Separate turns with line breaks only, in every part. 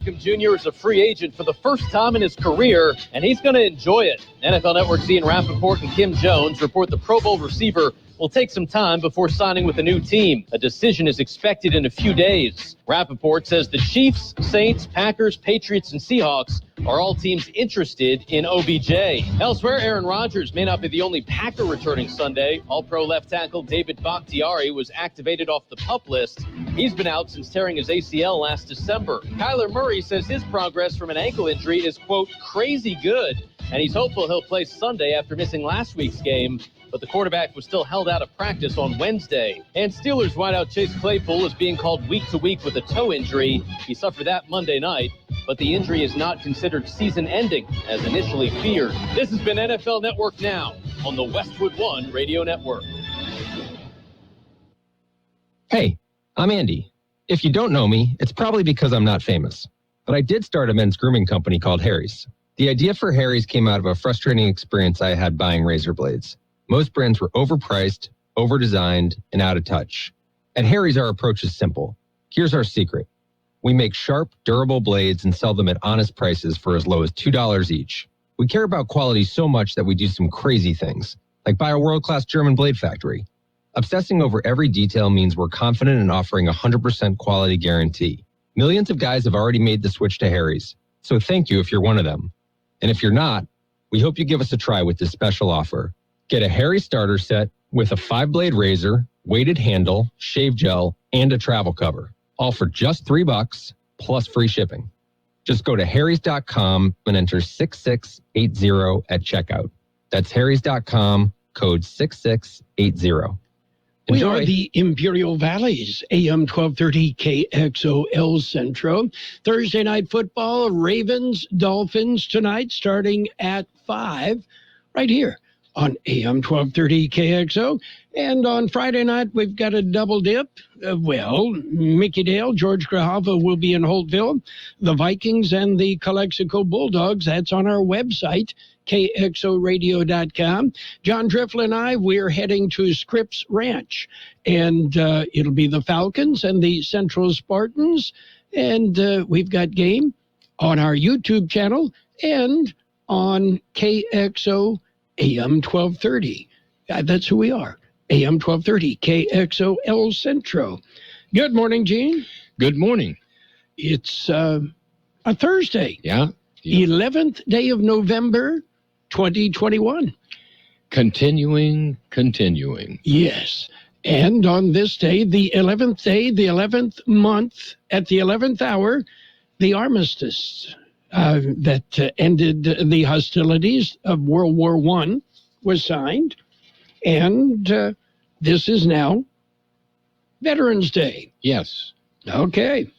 Jr. is a free agent for the first time in his career, and he's going to enjoy it. NFL Network's Ian Rappaport and Kim Jones report the Pro Bowl receiver will take some time before signing with a new team. A decision is expected in a few days. Rappaport says the Chiefs, Saints, Packers, Patriots, and Seahawks are all teams interested in OBJ. Elsewhere, Aaron Rodgers may not be the only Packer returning Sunday. All-Pro left tackle David Bakhtiari was activated off the PUP list. He's been out since tearing his ACL last December. Kyler Murray says his progress from an ankle injury is, quote, crazy good, and he's hopeful he'll play Sunday after missing last week's game. But the quarterback was still held out of practice on Wednesday. And Steelers wideout Chase Claypool is being called week to week with a toe injury. He suffered that Monday night, but the injury is not considered season-ending as initially feared. This has been NFL Network Now on the Westwood One Radio Network.
Hey, I'm Andy. If you don't know me, it's probably because I'm not famous. But I did start a men's grooming company called Harry's. The idea for Harry's came out of a frustrating experience I had buying razor blades. Most brands were overpriced, overdesigned, and out of touch. At Harry's, our approach is simple. Here's our secret. We make sharp, durable blades and sell them at honest prices for as low as $2 each. We care about quality so much that we do some crazy things, like buy a world-class German blade factory. Obsessing over every detail means we're confident in offering a 100% quality guarantee. Millions of guys have already made the switch to Harry's, so thank you if you're one of them. And if you're not, we hope you give us a try with this special offer. Get a Harry's starter set with a 5-blade razor, weighted handle, shave gel, and a travel cover. All for just $3 plus free shipping. Just go to harrys.com and enter 6680 at checkout. That's harrys.com, code 6680.
We are the Imperial Valley's AM 1230 KXO El Centro. Thursday night football, Ravens, Dolphins tonight starting at 5 right here on AM 1230 KXO. And on Friday night, we've got a double dip. Mickey Dale, George Grijalva will be in Holtville. The Vikings and the Calexico Bulldogs, that's on our website, kxoradio.com. John Drifle and I, we're heading to Scripps Ranch. And it'll be the Falcons and the Central Spartans. And we've got game on our YouTube channel and on KXO AM 1230. That's who we are. AM 1230, KXO El Centro. Good morning, Gene.
Good morning.
It's a Thursday.
Yeah.
11th day of November, 2021.
Continuing.
Yes. And on this day, the 11th month, at the 11th hour, the armistice that ended the hostilities of World War I was signed. And this is now Veterans Day.
Yes.
Okay.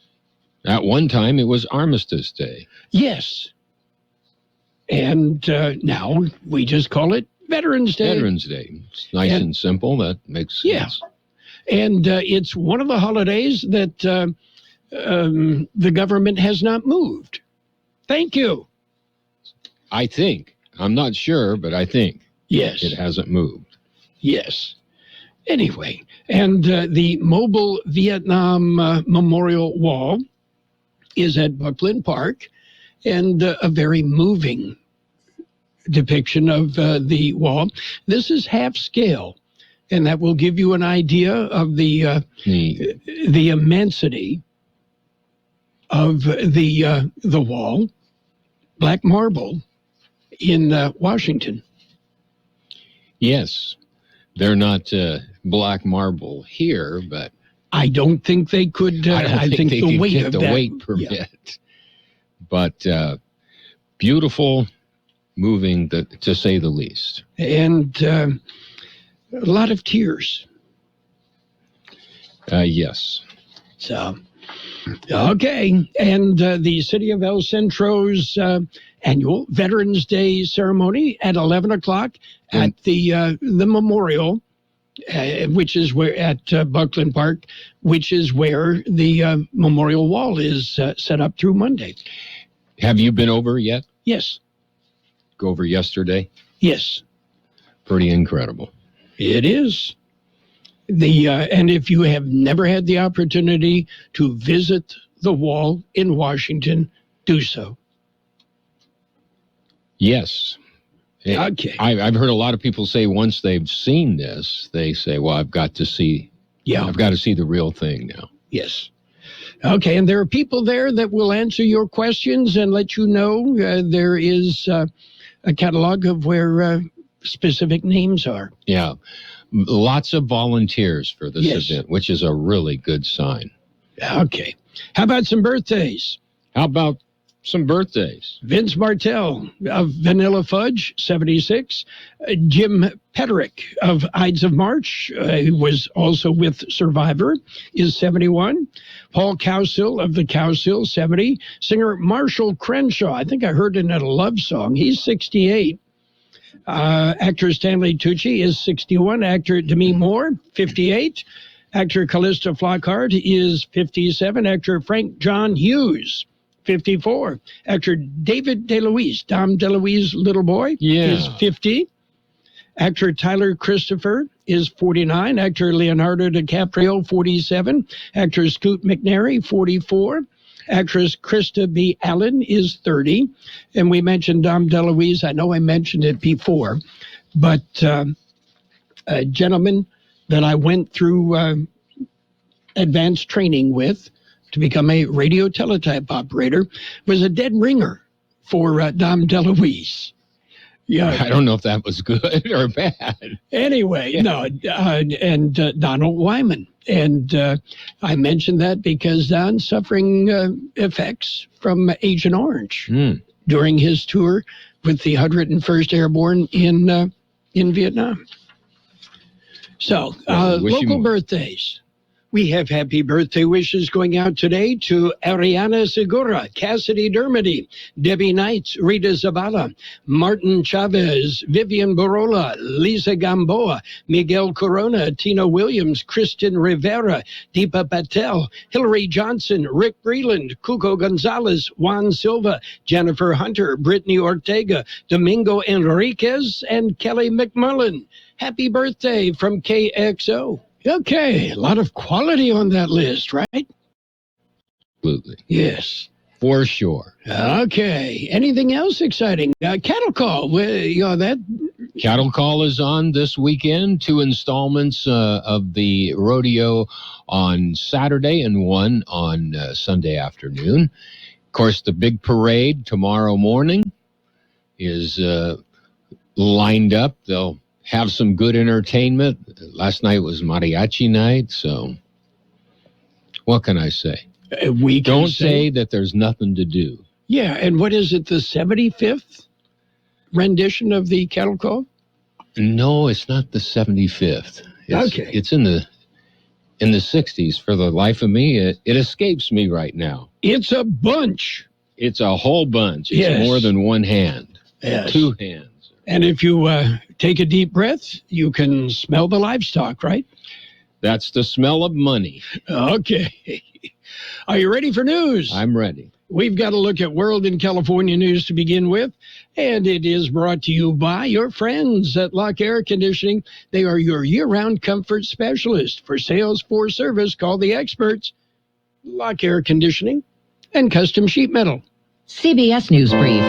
At one time, it was Armistice Day.
Yes. And now we just call it Veterans Day.
Veterans Day. It's nice and simple. That makes sense.
Yeah. And it's one of the holidays that the government has not moved. Thank you.
I think. I'm not sure, but I think.
Yes.
It hasn't moved.
Yes. Anyway, and the Mobile Vietnam Memorial Wall is at Buckley Park, and a very moving depiction of the wall. This is half scale, and that will give you an idea of the immensity of the wall. Black marble in Washington.
Yes. They're not black marble here, but
I don't think they could. I think
they
the
could
weight
get
of
the
that,
weight permit.
Yeah.
But beautiful, moving, to say the least.
And a lot of tears.
Yes.
So, okay. And the City of El Centro's annual Veterans Day ceremony at 11 o'clock at the memorial, which is where at Buckley Park, which is where the memorial wall is set up through Monday.
Have you been over yet?
Yes.
Go over yesterday?
Yes.
Pretty incredible.
It is. And if you have never had the opportunity to visit the wall in Washington do so?
Yes.
Okay.
I've heard a lot of people say once they've seen this, they say, well, I've got to see the real thing now.
Yes. Okay, and there are people there that will answer your questions and let you know there is a catalog of where specific names are.
Yeah. Lots of volunteers for this event, which is a really good sign.
Okay. How about some birthdays? Vince Martell of Vanilla Fudge, 76. Jim Peterick of Ides of March, who was also with Survivor, is 71. Paul Cowsill of the Cowsill, 70. Singer Marshall Crenshaw, I think I heard it in a love song. He's 68. Actor Stanley Tucci is 61. Actor Demi Moore, 58. Actor Callista Flockhart is 57. Actor Frank John Hughes, 54. Actor David DeLuise, Dom DeLuise little boy, is 50. Actor Tyler Christopher is 49. Actor Leonardo DiCaprio, 47. Actor Scoot McNairy, 44. Actress Krista B. Allen is 30. And we mentioned Dom DeLuise. I know I mentioned it before, but a gentleman that I went through advanced training with to become a radio teletype operator was a dead ringer for Dom DeLuise. Yeah,
I don't know if that was good or bad.
Anyway, and Donald Wyman. And I mentioned that because Don's suffering effects from Agent Orange during his tour with the 101st Airborne in Vietnam. So, local birthdays. We have happy birthday wishes going out today to Ariana Segura, Cassidy Dermody, Debbie Knights, Rita Zavala, Martin Chavez, Vivian Barola, Lisa Gamboa, Miguel Corona, Tina Williams, Kristen Rivera, Deepa Patel, Hillary Johnson, Rick Breland, Cuco Gonzalez, Juan Silva, Jennifer Hunter, Brittany Ortega, Domingo Enriquez, and Kelly McMullen. Happy birthday from KXO. Okay, a lot of quality on that list, right?
Absolutely.
Yes.
For sure.
Okay. Anything else exciting? Cattle Call. That
Cattle Call is on this weekend. 2 installments of the rodeo on Saturday and 1 on Sunday afternoon. Of course, the big parade tomorrow morning is lined up. They'll have some good entertainment. Last night was mariachi night, so what can I say? Don't say that there's nothing to do.
Yeah, and what is it, the 75th rendition of the Cattle Call?
No, it's not the 75th. It's in the 60s. For the life of me, it escapes me right now.
It's a bunch.
It's a whole bunch. It's more than one hand.
Yes.
2 hands.
And if you take a deep breath, you can smell the livestock, right?
That's the smell of money.
Okay. Are you ready for news?
I'm ready.
We've got to look at World and California news to begin with, and it is brought to you by your friends at Lock Air Conditioning. They are your year-round comfort specialist. For sales, for service, call the experts. Lock Air Conditioning and Custom Sheet Metal.
CBS News Brief.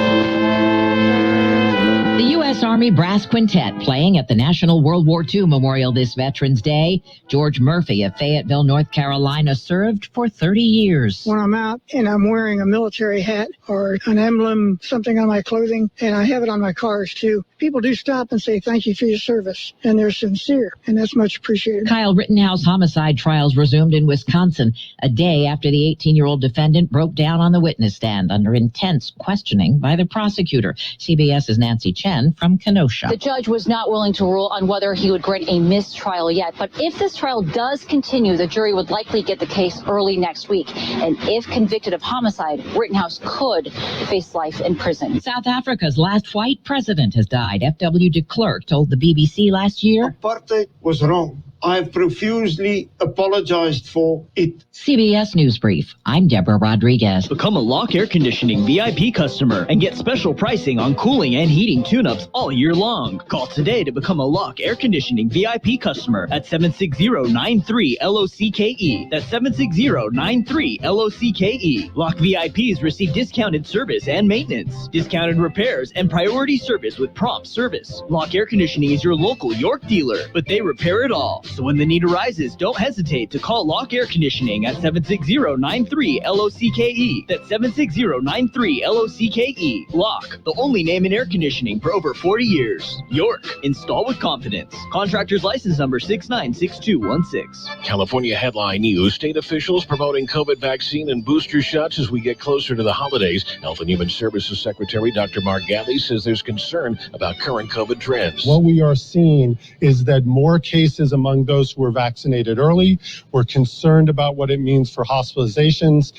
The U.S. Army Brass Quintet playing at the National World War II Memorial this Veterans Day. George Murphy of Fayetteville, North Carolina, served for 30 years.
When I'm out and I'm wearing a military hat or an emblem, something on my clothing, and I have it on my cars too, people do stop and say thank you for your service, and they're sincere, and that's much appreciated.
Kyle Rittenhouse homicide trials resumed in Wisconsin a day after the 18-year-old defendant broke down on the witness stand under intense questioning by the prosecutor. CBS's Nancy Chen from Kenosha.
The judge was not willing to rule on whether he would grant a mistrial yet, but if this trial does continue, the jury would likely get the case early next week. And if convicted of homicide, Rittenhouse could face life in prison.
South Africa's last white president has died. F.W. de Klerk told the BBC last year.
Apartheid was wrong. I've profusely apologized for it.
CBS News Brief. I'm Deborah Rodriguez.
Become a Lock Air Conditioning VIP customer and get special pricing on cooling and heating tune-ups all year long. Call today to become a Lock Air Conditioning VIP customer at 760-93-LOCKE. That's 760-93-LOCKE. Lock VIPs receive discounted service and maintenance, discounted repairs, and priority service with prompt service. Lock Air Conditioning is your local York dealer, but they repair it all. So when the need arises, don't hesitate to call Lock Air Conditioning at 760-93-LOCKE. That's 760-93-LOCKE. Lock, the only name in air conditioning for over 40 years. York, install with confidence. Contractor's license number 696216.
California headline news. State officials promoting COVID vaccine and booster shots as we get closer to the holidays. Health and Human Services Secretary Dr. Mark Gale says there's concern about current COVID trends.
What we are seeing is that more cases among those who were vaccinated early. We're concerned about what it means for hospitalizations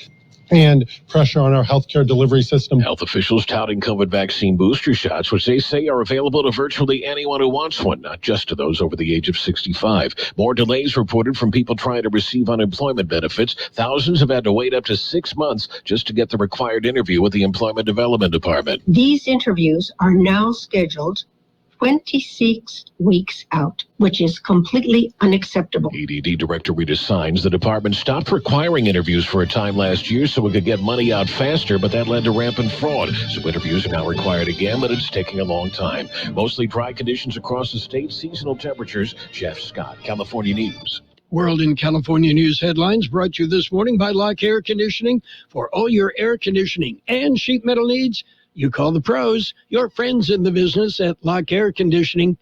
and pressure on our healthcare delivery system.
Health officials touting COVID vaccine booster shots, which they say are available to virtually anyone who wants one, not just to those over the age of 65. More delays reported from people trying to receive unemployment benefits. Thousands have had to wait up to 6 months just to get the required interview with the Employment Development Department.
These interviews are now scheduled 26 weeks out, which is completely unacceptable.
EDD Director Rita Signs, the department stopped requiring interviews for a time last year so it could get money out faster, but that led to rampant fraud. So interviews are now required again, but it's taking a long time. Mostly dry conditions across the state, seasonal temperatures. Jeff Scott, California News.
World in California News headlines brought to you this morning by Lock Air Conditioning. For all your air conditioning and sheet metal needs, you call the pros, your friends in the business at Lock Air Conditioning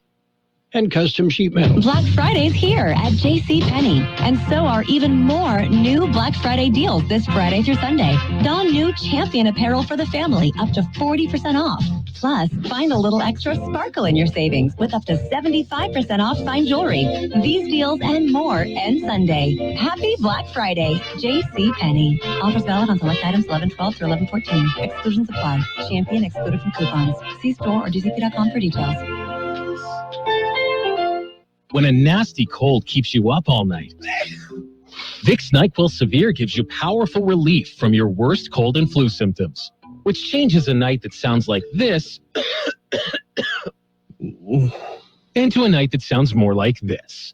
and Custom Sheet Metal.
Black Friday's here at JCPenney, and so are even more new Black Friday deals this Friday through Sunday. Don new Champion apparel for the family, up to 40% off. Plus, find a little extra sparkle in your savings with up to 75% off fine jewelry. These deals and more end Sunday. Happy Black Friday, JCPenney. Offers valid on select items 11/12 through 11/14. Exclusions apply. Champion excluded from coupons. See store or gcp.com for details.
When a nasty cold keeps you up all night, Vicks NyQuil Severe gives you powerful relief from your worst cold and flu symptoms, which changes a night that sounds like this into a night that sounds more like this.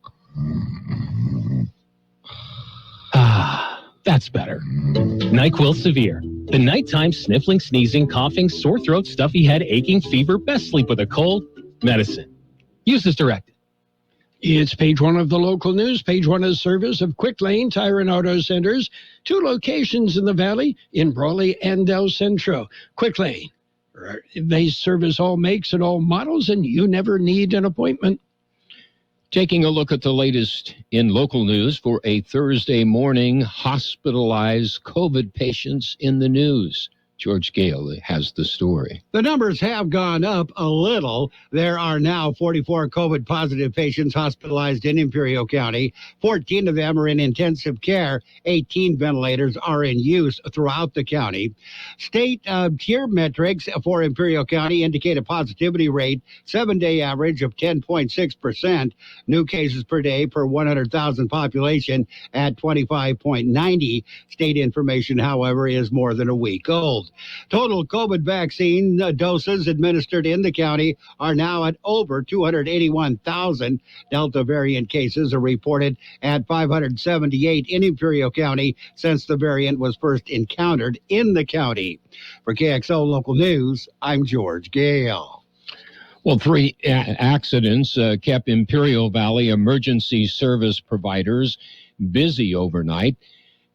Ah, that's better. NyQuil Severe. The nighttime sniffling, sneezing, coughing, sore throat, stuffy head, aching, fever, best sleep with a cold, medicine. Use as directed.
It's page one of the local news. Page one is service of Quick Lane Tire and Auto Centers. 2 locations in the Valley, in Brawley and El Centro. Quick Lane. They service all makes and all models, and you never need an appointment.
Taking a look at the latest in local news for a Thursday morning, hospitalized COVID patients in the news. George Gale has the story.
The numbers have gone up a little. There are now 44 COVID-positive patients hospitalized in Imperial County. 14 of them are in intensive care. 18 ventilators are in use throughout the county. State tier metrics for Imperial County indicate a positivity rate, 7-day average of 10.6%. New cases per day per 100,000 population at 25.90. State information, however, is more than a week old. Total COVID vaccine doses administered in the county are now at over 281,000. Delta variant cases are reported at 578 in Imperial County since the variant was first encountered in the county. For KXO Local News, I'm George Gale.
Well, 3 accidents kept Imperial Valley emergency service providers busy overnight.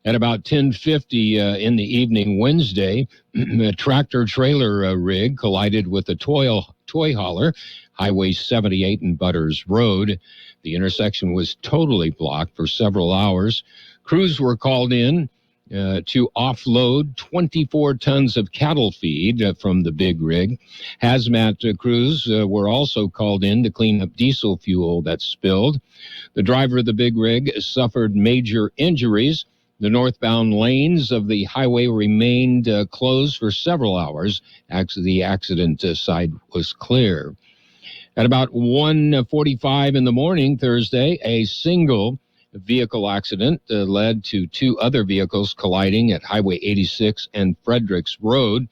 At about 10:50 in the evening Wednesday, a tractor-trailer rig collided with a toy hauler, Highway 78 and Butters Road. The intersection was totally blocked for several hours. Crews were called in to offload 24 tons of cattle feed from the big rig. Hazmat crews were also called in to clean up diesel fuel that spilled. The driver of the big rig suffered major injuries. The northbound lanes of the highway remained closed for several hours. The accident side was clear. At about 1:45 in the morning Thursday, a single vehicle accident led to two other vehicles colliding at Highway 86 and Fredericks Road.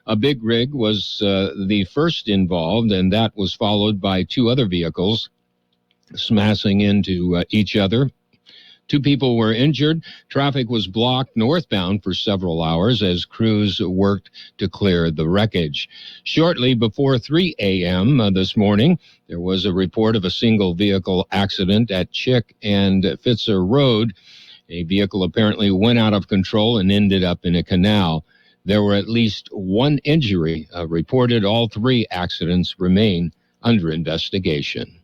A big rig was the first involved, and that was followed by two other vehicles smashing into each other. Two people were injured. Traffic was blocked northbound for several hours as crews worked to clear the wreckage. Shortly before 3 a.m. This morning, there was a report of a single vehicle accident at Chick and Fitzer Road. A vehicle apparently went out of control and ended up in a canal. There were at least one injury reported. All three accidents remain under investigation.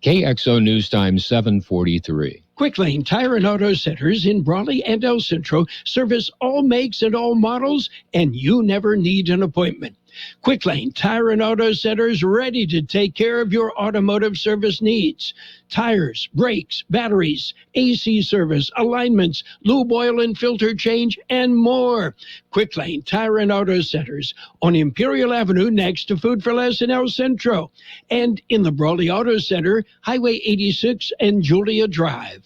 KXO News Time 7:43.
Quick Lane Tire and Auto Centers in Brawley and El Centro service all makes and all models, and you never need an appointment. Quick Lane Tire and Auto Centers ready to take care of your automotive service needs. Tires, brakes, batteries, AC service, alignments, lube oil and filter change, and more. Quick Lane Tire and Auto Centers on Imperial Avenue next to Food for Less in El Centro, and in the Brawley Auto Center, Highway 86 and Julia Drive.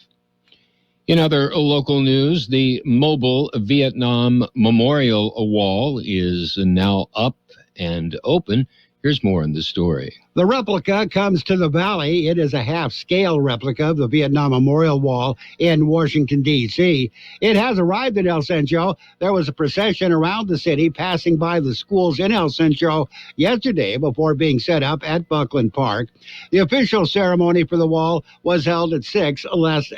In other local news, the mobile Vietnam Memorial Wall is now up and open. Here's more in the story.
The replica comes to the Valley. It is a half-scale replica of the Vietnam Memorial Wall in Washington, D.C. It has arrived in El Centro. There was a procession around the city passing by the schools in El Centro yesterday before being set up at Buckley Park. The official ceremony for the wall was held at 6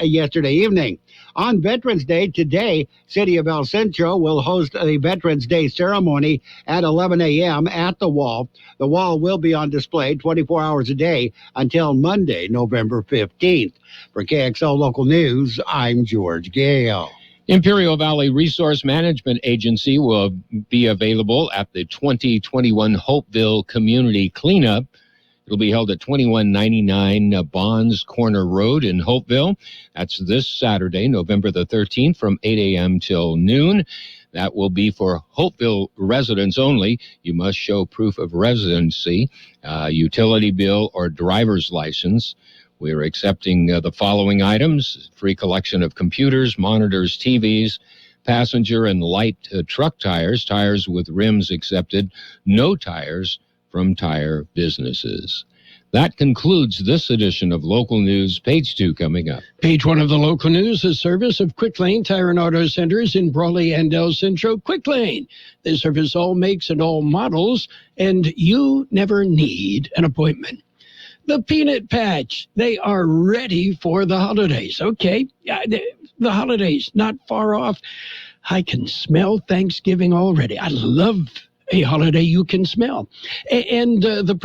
yesterday evening. On Veterans Day today, City of El Centro will host a Veterans Day ceremony at 11 a.m. at the wall. The wall will be on display 24 hours a day until Monday, November 15th. For KXO Local News, I'm George Gale.
Imperial Valley Resource Management Agency will be available at the 2021 Hopeville Community Cleanup. It'll be held at 2199 Bonds Corner Road in Hopeville. That's this Saturday, November the 13th, from 8 a.m. till noon. That will be for Hopeville residents only. You must show proof of residency, utility bill, or driver's license. We're accepting the following items: free collection of computers, monitors, TVs, passenger and light truck tires, tires with rims accepted, no tires from tire businesses. That concludes this edition of Local News. Page 2 coming up.
Page 1 of the local news, a service of Quick Lane Tire and Auto Centers in Brawley and El Centro. Quick Lane, they service all makes and all models, and you never need an appointment. The Peanut Patch, they are ready for the holidays. Okay, the holidays, not far off. I can smell Thanksgiving already. I love a holiday you can smell. And the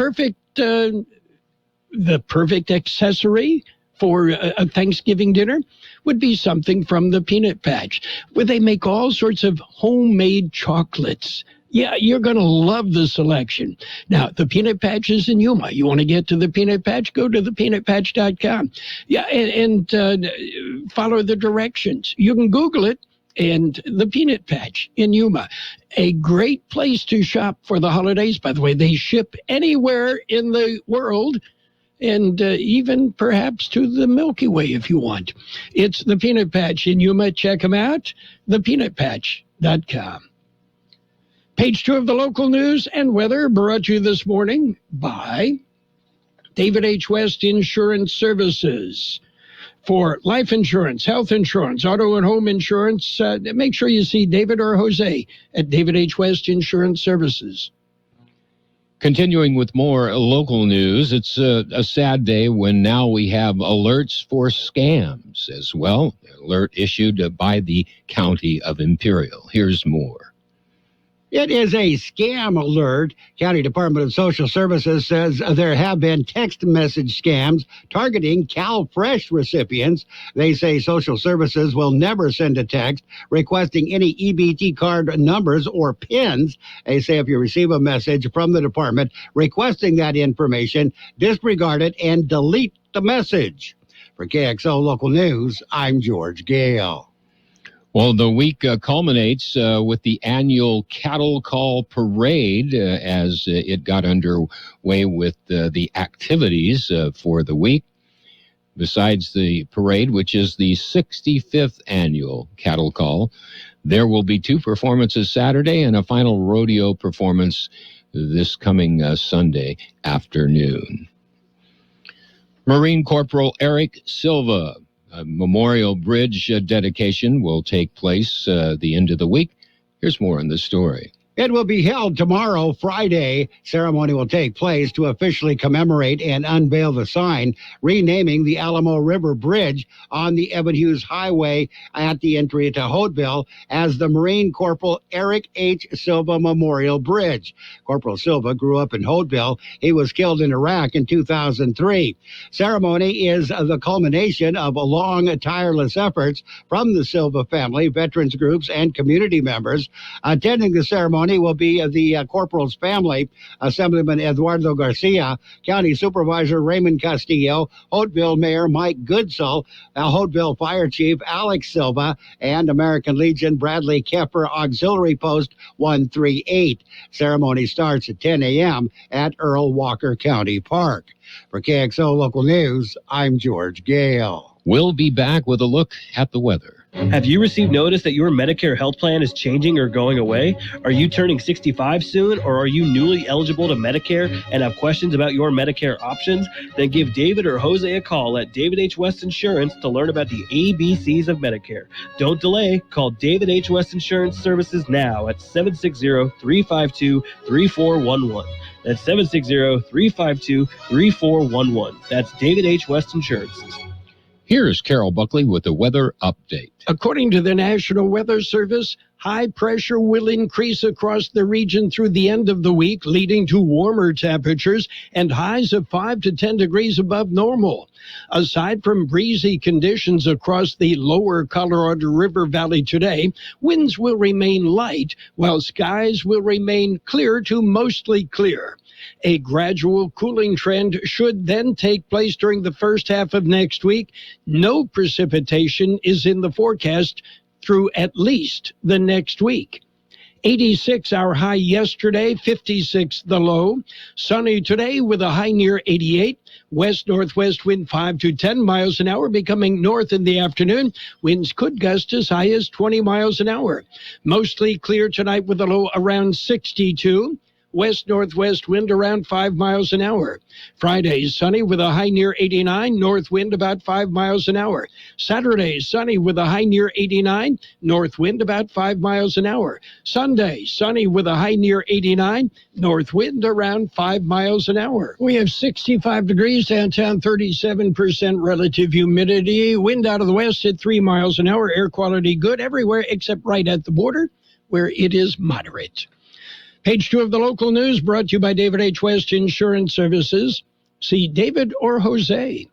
perfect accessory for a Thanksgiving dinner would be something from the Peanut Patch, where they make all sorts of homemade chocolates. Yeah, you're going to love the selection. Now, the Peanut Patch is in Yuma. You want to get to the Peanut Patch? Go to thepeanutpatch.com. Yeah, and follow the directions. You can Google it. And the Peanut Patch in Yuma, a great place to shop for the holidays. By the way, they ship anywhere in the world, and even perhaps to the Milky Way if you want. It's the Peanut Patch in Yuma. Check them out, thepeanutpatch.com. Page 2 of the local news and weather, brought to you this morning by David H. West Insurance Services. For life insurance, health insurance, auto and home insurance, make sure you see David or Jose at David H. West Insurance Services.
Continuing with more local news, it's a sad day when now we have alerts for scams as well. Alert issued by the County of Imperial. Here's more.
It is a scam alert. County Department of Social Services says there have been text message scams targeting CalFresh recipients. They say Social Services will never send a text requesting any EBT card numbers or PINs. They say if you receive a message from the department requesting that information, disregard it and delete the message. For KXO Local News, I'm George Gale.
Well, the week culminates with the annual Cattle Call Parade as it got underway with the activities for the week. Besides the parade, which is the 65th annual Cattle Call, there will be 2 performances Saturday and a final rodeo performance this coming Sunday afternoon. Marine Corporal Eric Silva, a memorial bridge dedication will take place the end of the week. Here's more on the story.
It will be held tomorrow, Friday. Ceremony will take place to officially commemorate and unveil the sign renaming the Alamo River Bridge on the Evan Hughes Highway at the entry to Hotville as the Marine Corporal Eric H. Silva Memorial Bridge. Corporal Silva grew up in Hotville. He was killed in Iraq in 2003. Ceremony is the culmination of long, tireless efforts from the Silva family, veterans groups, and community members. Attending the ceremony will be the corporal's family, Assemblyman Eduardo Garcia, County Supervisor Raymond Castillo, Hotville Mayor Mike Goodsell, Hotville Fire Chief Alex Silva, and American Legion Bradley Keffer Auxiliary Post 138. Ceremony starts at 10 a.m. at Earl Walker County Park. For KXO Local News, I'm George Gale.
We'll be back with a look at the weather.
Have you received notice that your Medicare health plan is changing or going away? Are you turning 65 soon, or are you newly eligible to Medicare and have questions about your Medicare options? Then give David or Jose a call at David H. West Insurance to learn about the ABCs of Medicare. Don't delay. Call David H. West Insurance Services now at 760-352-3411. That's 760-352-3411. That's David H. West Insurance.
Here's Carroll Buckley with the weather update.
According to the National Weather Service, high pressure will increase across the region through the end of the week, leading to warmer temperatures and highs of 5 to 10 degrees above normal. Aside from breezy conditions across the lower Colorado River Valley today, winds will remain light, while skies will remain clear to mostly clear. A gradual cooling trend should then take place during the first half of next week. No precipitation is in the forecast through at least the next week. 86 our high yesterday, 56 the low. Sunny today with a high near 88. West-northwest wind 5 to 10 miles an hour, becoming north in the afternoon. Winds could gust as high as 20 miles an hour. Mostly clear tonight with a low around 62. West-northwest wind around 5 miles an hour. Friday, sunny with a high near 89, north wind about 5 miles an hour. Saturday, sunny with a high near 89, north wind about 5 miles an hour. Sunday, sunny with a high near 89, north wind around 5 miles an hour. We have 65 degrees downtown, 37% relative humidity. Wind out of the west at 3 miles an hour. Air quality good everywhere except right at the border where it is moderate. Page 2 of the local news brought to you by David H. West Insurance Services. See David or Jose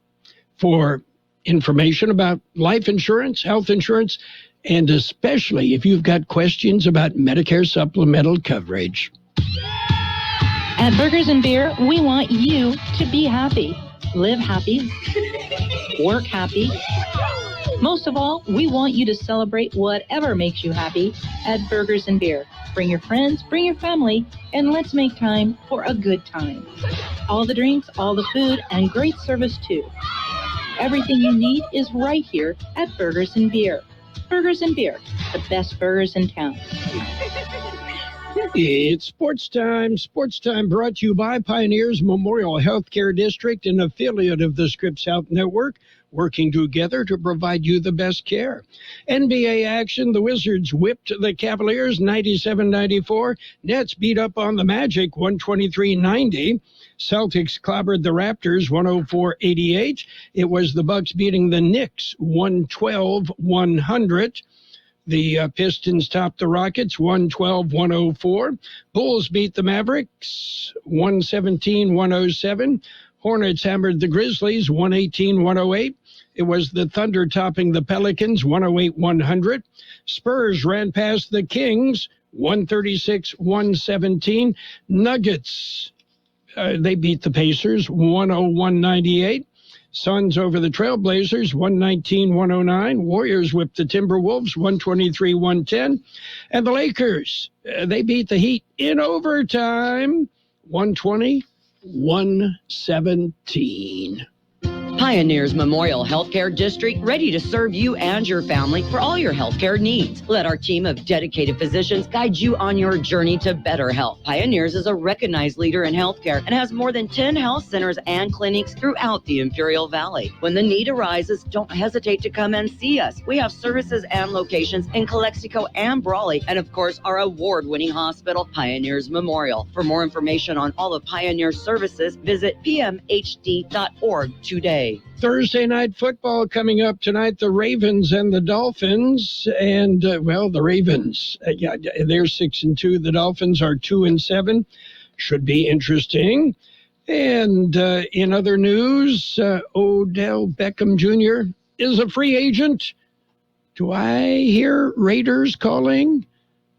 for information about life insurance, health insurance, and especially if you've got questions about Medicare supplemental coverage.
At Burgers and Beer, we want you to be happy, live happy, work happy. Most of all, we want you to celebrate whatever makes you happy at Burgers and Beer. Bring your friends, bring your family, and let's make time for a good time. All the drinks, all the food, and great service too. Everything you need is right here at Burgers and Beer. Burgers and Beer, the best burgers in town.
It's sports time. Sports time brought to you by Pioneers Memorial Healthcare District, an affiliate of the Scripps Health Network, working together to provide you the best care. NBA action, the Wizards whipped the Cavaliers 97-94. Nets beat up on the Magic 123-90. Celtics clobbered the Raptors 104-88. It was the Bucks beating the Knicks 112-100. The Pistons topped the Rockets 112-104. Bulls beat the Mavericks 117-107. Hornets hammered the Grizzlies 118-108. It was the Thunder topping the Pelicans 108-100. Spurs ran past the Kings 136-117. Nuggets, they beat the Pacers 101-98. Suns over the Trailblazers, 119-109. Warriors whipped the Timberwolves, 123-110. And the Lakers, they beat the Heat in overtime, 120-117.
Pioneers Memorial Healthcare District, ready to serve you and your family for all your healthcare needs. Let our team of dedicated physicians guide you on your journey to better health. Pioneers is a recognized leader in healthcare and has more than 10 health centers and clinics throughout the Imperial Valley. When the need arises, don't hesitate to come and see us. We have services and locations in Calexico and Brawley, and of course, our award-winning hospital, Pioneers Memorial. For more information on all of Pioneer's services, visit pmhd.org today.
Thursday night football coming up tonight, the Ravens and the Dolphins. And, the Ravens, they're 6-2. The Dolphins are 2-7. Should be interesting. And in other news, Odell Beckham Jr. is a free agent. Do I hear Raiders calling?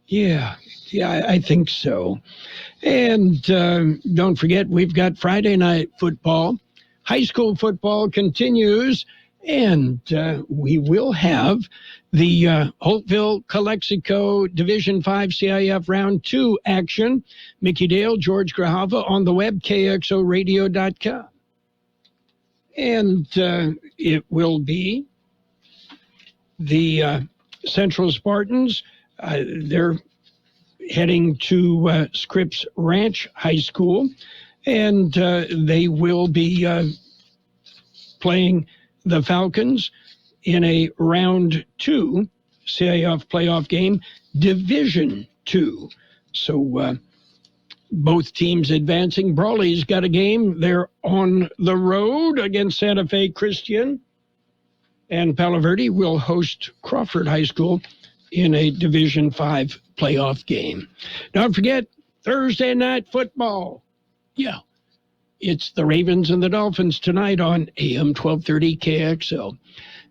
Yeah, I think so. And don't forget, we've got Friday night football. High school football continues, and we will have the Holtville Calexico Division 5 CIF Round 2 action. Mickey Dale, George Grahava on the web, kxoradio.com. And it will be the Central Spartans. They're heading to Scripps Ranch High School. And they will be playing the Falcons in a Round 2 CIF playoff game, Division 2. So both teams advancing. Brawley's got a game. They're on the road against Santa Fe Christian. And Palo Verde will host Crawford High School in a Division 5 playoff game. Don't forget, Thursday night football. Yeah, it's the Ravens and the Dolphins tonight on AM 1230 KXL.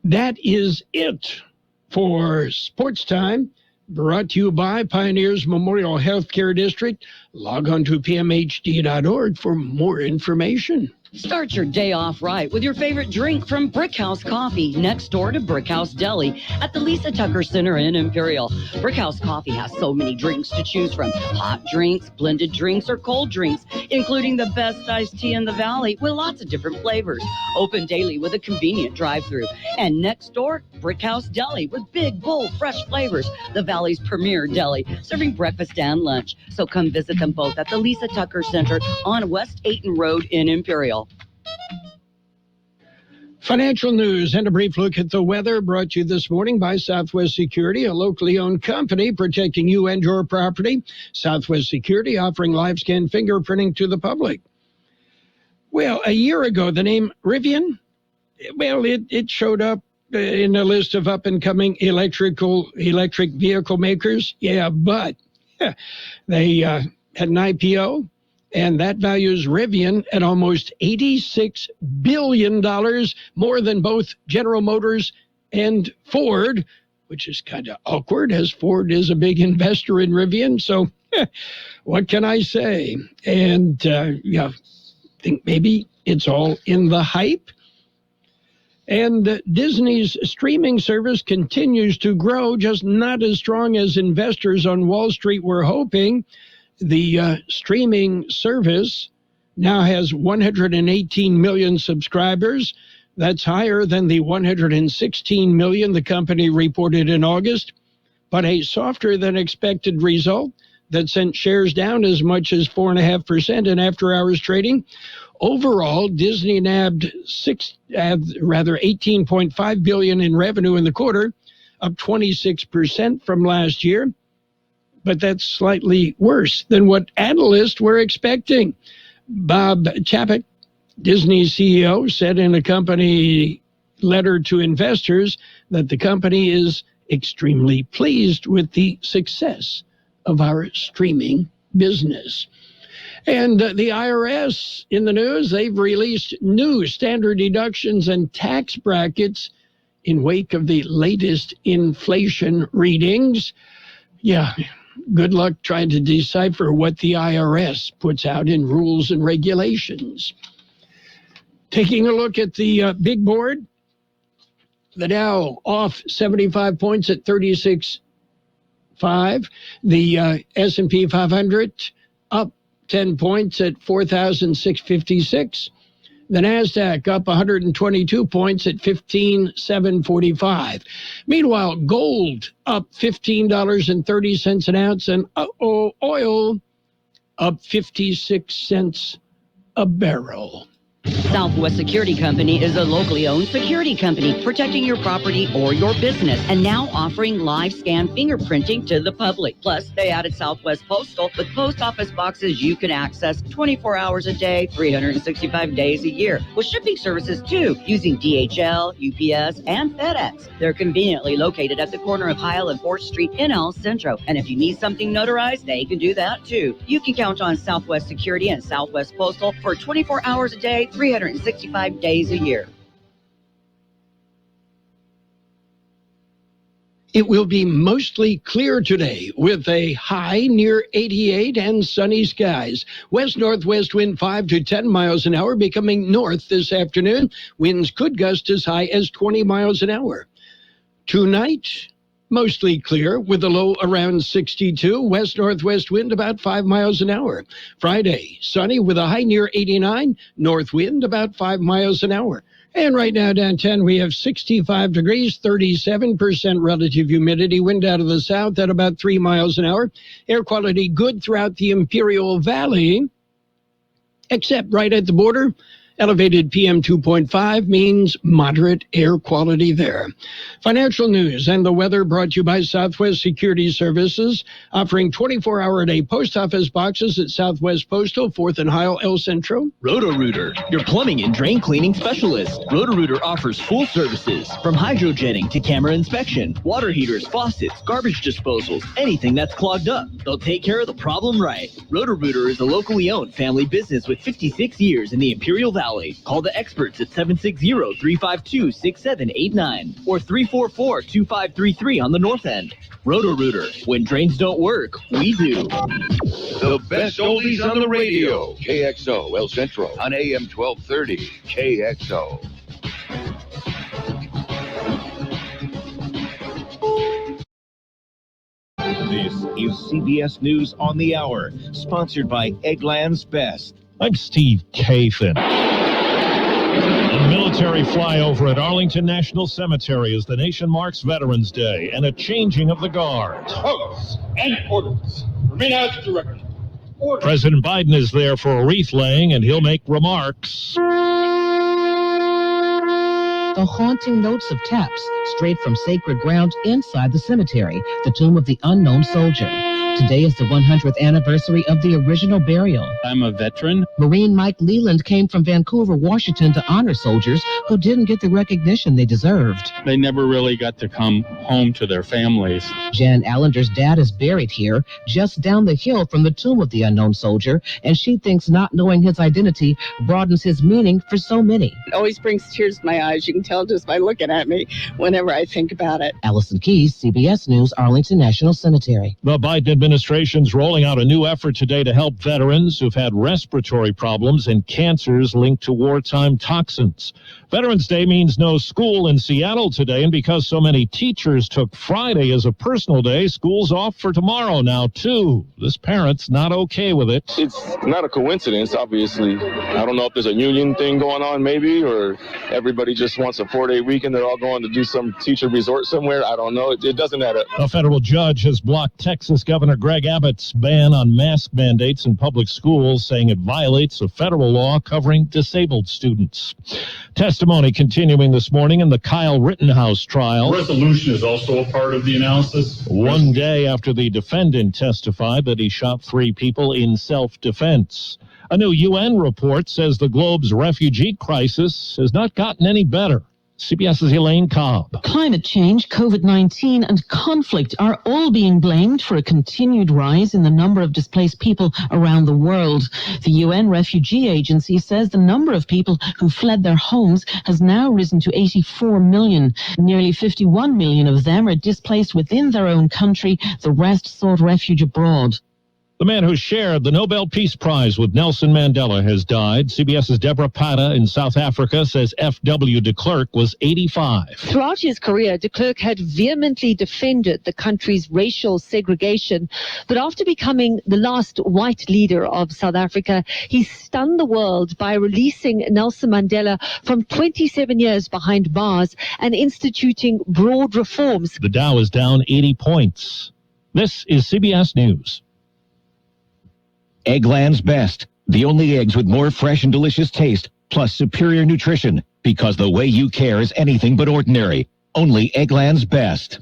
That is it for Sports Time, brought to you by Pioneers Memorial Healthcare District. Log on to pmhd.org for more information.
Start your day off right with your favorite drink from Brickhouse Coffee, next door to Brickhouse Deli at the Lisa Tucker Center in Imperial. Brickhouse Coffee has so many drinks to choose from. Hot drinks, blended drinks, or cold drinks, including the best iced tea in the valley with lots of different flavors. Open daily with a convenient drive-thru. And next door, Brickhouse Deli with big, bold, fresh flavors. The valley's premier deli, serving breakfast and lunch. So come visit them both at the Lisa Tucker Center on West Ayton Road in Imperial.
Financial news and a brief look at the weather brought to you this morning by Southwest Security, a locally owned company protecting you and your property. Southwest Security offering live scan fingerprinting to the public. Well, a year ago, the name Rivian, it showed up in a list of up-and-coming electric vehicle makers. Yeah, but they had an IPO. And that values Rivian at almost $86 billion, more than both General Motors and Ford, which is kind of awkward as Ford is a big investor in Rivian. So what can I say? And I think maybe it's all in the hype. And Disney's streaming service continues to grow, just not as strong as investors on Wall Street were hoping. The streaming service now has 118 million subscribers. That's higher than the 116 million the company reported in August, but a softer than expected result that sent shares down as much as 4.5% in after-hours trading. Overall, Disney nabbed $18.5 billion in revenue in the quarter, up 26% from last year. But that's slightly worse than what analysts were expecting. Bob Chapek, Disney's CEO, said in a company letter to investors that the company is extremely pleased with the success of our streaming business. And the IRS in the news, they've released new standard deductions and tax brackets in wake of the latest inflation readings. Yeah. Good luck trying to decipher what the IRS puts out in rules and regulations. Taking a look at the big board, the Dow off 75 points at 36.5. The S&P 500 up 10 points at 4,656. The NASDAQ up 122 points at 15,745. Meanwhile, gold up $15.30 an ounce, and oil up 56 cents a barrel.
Southwest Security Company is a locally owned security company protecting your property or your business and now offering live scan fingerprinting to the public. Plus, they added Southwest Postal with post office boxes you can access 24 hours a day, 365 days a year, with shipping services too, using DHL, UPS, and FedEx. They're conveniently located at the corner of Heil and 4th Street in El Centro. And if you need something notarized, they can do that too. You can count on Southwest Security and Southwest Postal for 24 hours a day, 365 days a year.
It will be mostly clear today with a high near 88 and sunny skies. West-northwest wind 5 to 10 miles an hour, becoming north this afternoon. Winds could gust as high as 20 miles an hour. Tonight, mostly clear with a low around 62. West-northwest wind about 5 miles an hour. Friday, sunny with a high near 89. North wind about 5 miles an hour. And right now downtown we have 65 degrees, 37% relative humidity. Wind out of the south at about 3 miles an hour. Air quality good throughout the Imperial Valley, except right at the border. Elevated PM 2.5 means moderate air quality there. Financial news and the weather brought to you by Southwest Security Services, offering 24-hour-a-day post office boxes at Southwest Postal, 4th and Heil, El Centro.
Roto-Rooter, your plumbing and drain cleaning specialist. Roto-Rooter offers full services, from hydrojetting to camera inspection, water heaters, faucets, garbage disposals, anything that's clogged up. They'll take care of the problem right. Roto-Rooter is a locally owned family business with 56 years in the Imperial Valley. Call the experts at 760-352-6789 or 344-2533 on the north end. Roto-Rooter. When drains don't work, we do.
The best oldies on the radio. KXO El Centro on AM 1230. KXO.
This is CBS News on the Hour, sponsored by Eggland's Best.
I'm Steve Kathan. A military flyover at Arlington National Cemetery as the nation marks Veterans Day and a changing of the guard.
Posts and orders. Remain as directed. Order.
President Biden is there for a wreath laying, and he'll make remarks.
The haunting notes of taps straight from sacred ground inside the cemetery, the tomb of the unknown soldier. Today is the 100th anniversary of the original burial.
I'm a veteran.
Marine Mike Leland came from Vancouver, Washington to honor soldiers who didn't get the recognition they deserved.
They never really got to come home to their families.
Jan Allender's dad is buried here, just down the hill from the tomb of the unknown soldier, and she thinks not knowing his identity broadens his meaning for so many.
It always brings tears to my eyes. You can tell just by looking at me whenever I think about it.
Allison Keyes, CBS News, Arlington National Cemetery.
The Biden administration's rolling out a new effort today to help veterans who've had respiratory problems and cancers linked to wartime toxins. Veterans Day means no school in Seattle today, and because so many teachers took Friday as a personal day, school's off for tomorrow now, too. This parent's not okay with it.
It's not a coincidence, obviously. I don't know if there's a union thing going on, maybe, or everybody just wants a 4-day weekend. They're all going to do some teacher resort somewhere. I don't know. It doesn't add up.
A federal judge has blocked Texas Governor Greg Abbott's ban on mask mandates in public schools, saying it violates a federal law covering disabled students. Testimony continuing this morning in the Kyle Rittenhouse trial.
Resolution is also a part of the analysis.
One day after the defendant testified that he shot 3 people in self-defense. A new UN report says the globe's refugee crisis has not gotten any better. CBS's Elaine Cobb.
Climate change, COVID-19, and conflict are all being blamed for a continued rise in the number of displaced people around the world. The UN Refugee Agency says the number of people who fled their homes has now risen to 84 million. Nearly 51 million of them are displaced within their own country. The rest sought refuge abroad.
The man who shared the Nobel Peace Prize with Nelson Mandela has died. CBS's Deborah Pata in South Africa says F.W. de Klerk was 85.
Throughout his career, de Klerk had vehemently defended the country's racial segregation. But after becoming the last white leader of South Africa, he stunned the world by releasing Nelson Mandela from 27 years behind bars and instituting broad reforms.
The Dow is down 80 points. This is CBS News.
Eggland's Best, the only eggs with more fresh and delicious taste, plus superior nutrition, because the way you care is anything but ordinary. Only Eggland's Best.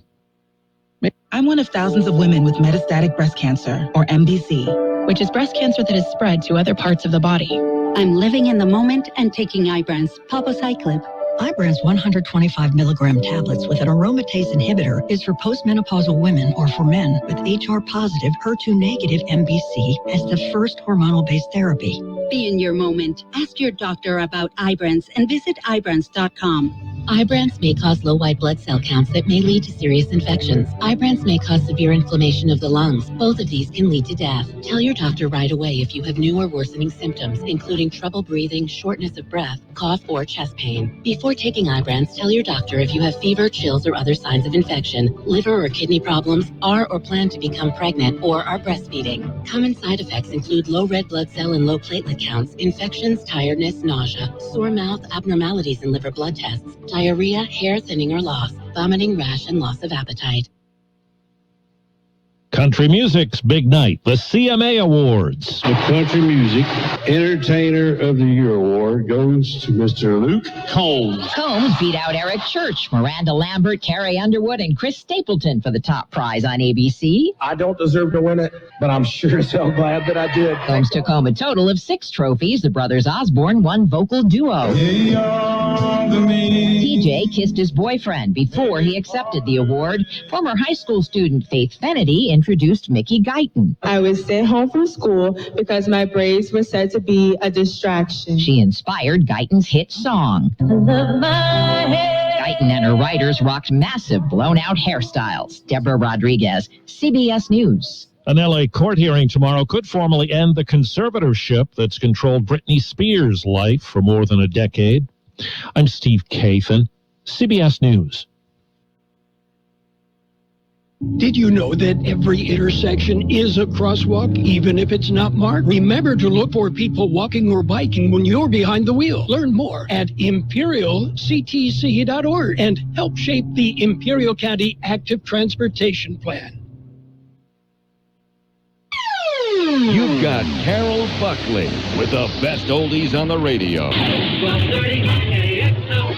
I'm one of thousands of women with metastatic breast cancer, or MBC, which is breast cancer that has spread to other parts of the body.
I'm living in the moment and taking Ibrance, palbociclib.
Ibrance 125 milligram tablets with an aromatase inhibitor is for postmenopausal women or for men with HR-positive, HER2-negative MBC as the first hormonal-based therapy.
Be in your moment. Ask your doctor about Ibrance and visit Ibrance.com.
Ibrance may cause low white blood cell counts that may lead to serious infections. Ibrance may cause severe inflammation of the lungs. Both of these can lead to death. Tell your doctor right away if you have new or worsening symptoms, including trouble breathing, shortness of breath, cough, or chest pain. Before taking Ibrance, tell your doctor if you have fever, chills, or other signs of infection, liver or kidney problems, are or plan to become pregnant, or are breastfeeding. Common side effects include low red blood cell and low platelet counts, infections, tiredness, nausea, sore mouth, abnormalities in liver blood tests, diarrhea, hair thinning or loss, vomiting, rash, and loss of appetite.
Country music's big night, the CMA Awards.
The Country Music Entertainer of the Year Award goes to Mr. Luke Combs.
Combs beat out Eric Church, Miranda Lambert, Carrie Underwood, and Chris Stapleton for the top prize on ABC.
I don't deserve to win it, but I'm sure as hell glad that I did.
Combs took home a total of 6 trophies. The brothers Osborne won vocal duo. TJ kissed his boyfriend before he accepted the award. Former high school student Faith Fennedy introduced Mickey Guyton.
I was sent home from school because my braids were said to be a distraction.
She inspired Guyton's hit song.
I love my hair.
Guyton and her writers rocked massive blown-out hairstyles. Deborah Rodriguez, CBS News.
An L.A. court hearing tomorrow could formally end the conservatorship that's controlled Britney Spears' life for more than a decade. I'm Steve Kathan, CBS News.
Did you know that every intersection is a crosswalk, even if it's not marked? Remember to look for people walking or biking when you're behind the wheel. Learn more at imperialctc.org and help shape the Imperial County Active Transportation Plan.
You've got Carroll Buckley with the best oldies on the radio.
1230 KXO.